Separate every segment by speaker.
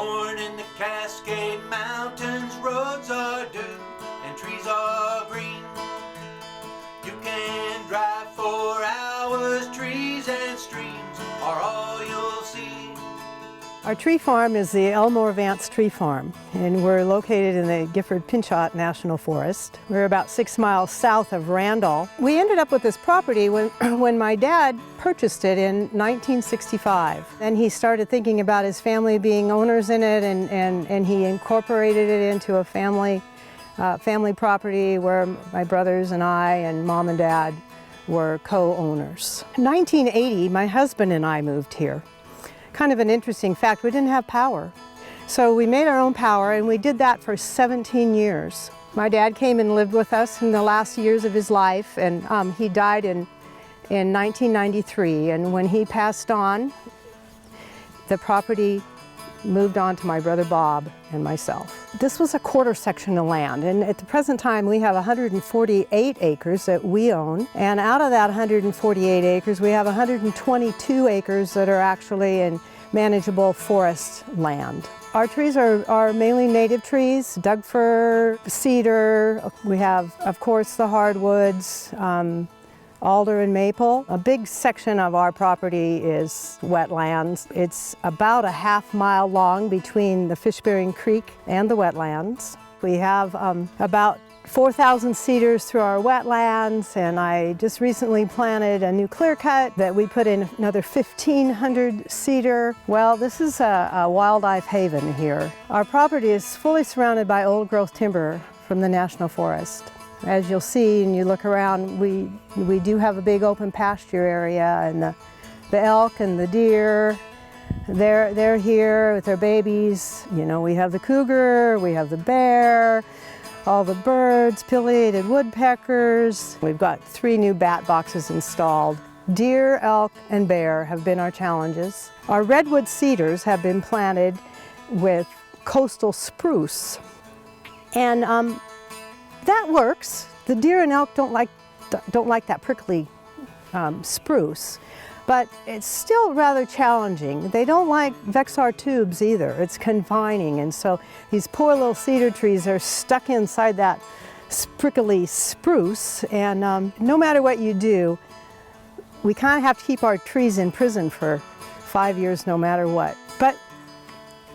Speaker 1: Born in the Cascade Mountains, roads are dirt and trees are green. You can drive for hours, trees and streams are all you'll see.
Speaker 2: Our tree farm is the Elmore Vance Tree Farm, and we're located in the Gifford-Pinchot National Forest. We're about 6 miles south of Randall. We ended up with this property when my dad purchased it in 1965. Then he started thinking about his family being owners in it, and he incorporated it into a family property where my brothers and I and mom and dad were co-owners. In 1980, my husband and I moved here. Kind of an interesting fact, we didn't have power. So we made our own power, and we did that for 17 years. My dad came and lived with us in the last years of his life, and he died in 1993. And when he passed on, the property moved on to my brother Bob and myself. This was a quarter section of land, and at the present time we have 148 acres that we own, and out of that 148 acres we have 122 acres that are actually in manageable forest land. Our trees are mainly native trees, Doug fir, cedar. We have, of course, the hardwoods, alder and maple. A big section of our property is wetlands. It's about a half-mile long between the Fish-Bearing Creek and the wetlands. We have about 4,000 cedars through our wetlands, and I just recently planted a new clear cut that we put in another 1,500 cedar. Well, this is a wildlife haven here. Our property is fully surrounded by old growth timber from the National Forest. As you'll see and you look around, we do have a big open pasture area, and the elk and the deer, they're here with their babies. You know, we have the cougar, we have the bear, all the birds, pileated woodpeckers. We've got 3 new bat boxes installed. Deer, elk, and bear have been our challenges. Our redwood cedars have been planted with coastal spruce, and that works. The deer and elk don't like that prickly spruce, but it's still rather challenging. They don't like Vexar tubes either. It's confining, and so these poor little cedar trees are stuck inside that prickly spruce, and no matter what you do, we kind of have to keep our trees in prison for 5 years no matter what. But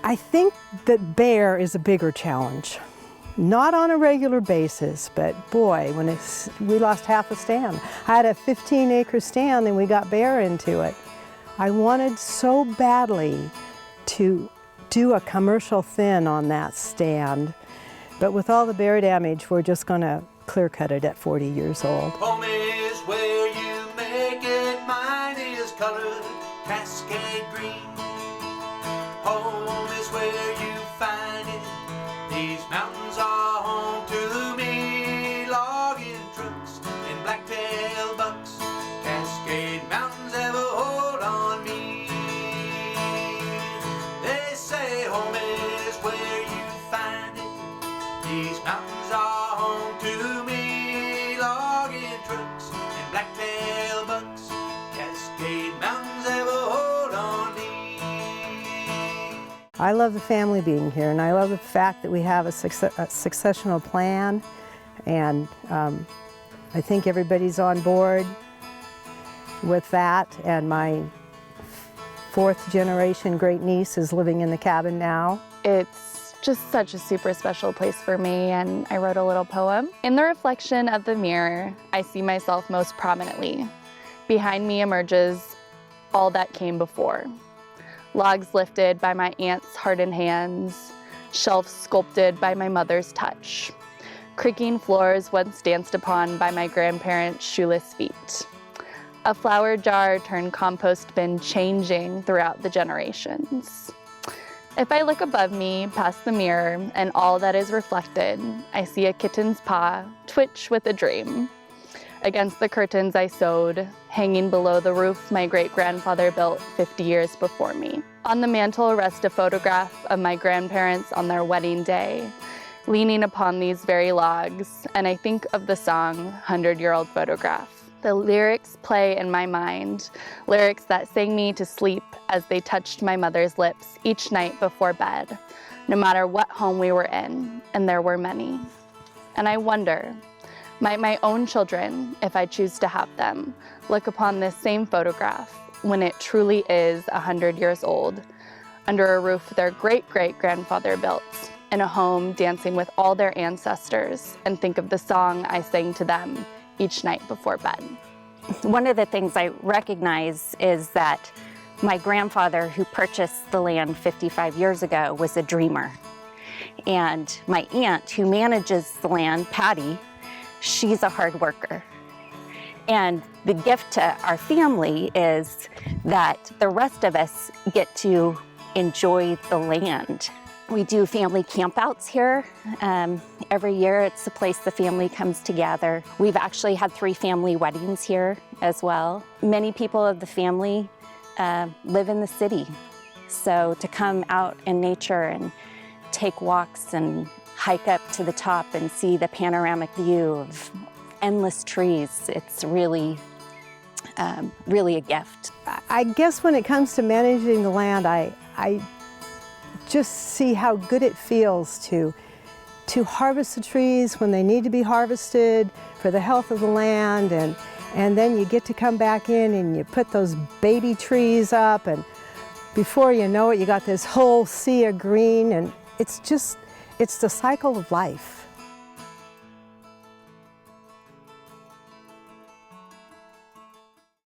Speaker 2: I think that bear is a bigger challenge. Not on a regular basis, but boy, we lost half a stand. I had a 15-acre stand and we got bear into it. I wanted so badly to do a commercial thin on that stand, but with all the bear damage, we're just gonna clear cut it at 40 years old.
Speaker 1: Home is where you make it, mine is colored Cascade green. Home is where you find it. These mountains are home to me, logging trucks and blacktail bucks. Cascade Mountains have a hold on me. They say home is where you find it. These mountains are home to me, logging trucks and blacktail bucks. Cascade Mountains have a hold on me.
Speaker 2: I love the family being here, and I love the fact that we have a successional plan, and I think everybody's on board with that, and my 4th generation great niece is living in the cabin now.
Speaker 3: It's just such a super special place for me, and I wrote a little poem. In the reflection of the mirror, I see myself most prominently. Behind me emerges all that came before. Logs lifted by my aunt's hardened hands, shelves sculpted by my mother's touch, creaking floors once danced upon by my grandparents' shoeless feet. A flower jar turned compost bin changing throughout the generations. If I look above me, past the mirror, and all that is reflected, I see a kitten's paw twitch with a dream. Against the curtains I sewed, hanging below the roof my great-grandfather built 50 years before me. On the mantle rests a photograph of my grandparents on their wedding day, leaning upon these very logs, and I think of the song 100-Year-Old Photograph. The lyrics play in my mind, lyrics that sang me to sleep as they touched my mother's lips each night before bed, no matter what home we were in, and there were many. And I wonder, might my own children, if I choose to have them, look upon this same photograph when it truly is 100 years old, under a roof their great-great-grandfather built, in a home dancing with all their ancestors, and think of the song I sang to them each night before bed.
Speaker 4: One of the things I recognize is that my grandfather, who purchased the land 55 years ago, was a dreamer. And my aunt, who manages the land, Patty, she's a hard worker. And the gift to our family is that the rest of us get to enjoy the land. We do family campouts here. Every year it's a place the family comes together. We've actually had 3 family weddings here as well. Many people of the family live in the city. So to come out in nature and take walks and hike up to the top and see the panoramic view of endless trees, it's really, really a gift.
Speaker 2: I guess when it comes to managing the land, I just see how good it feels to harvest the trees when they need to be harvested for the health of the land, and then you get to come back in and you put those baby trees up, and before you know it, you got this whole sea of green, and it's the cycle of life.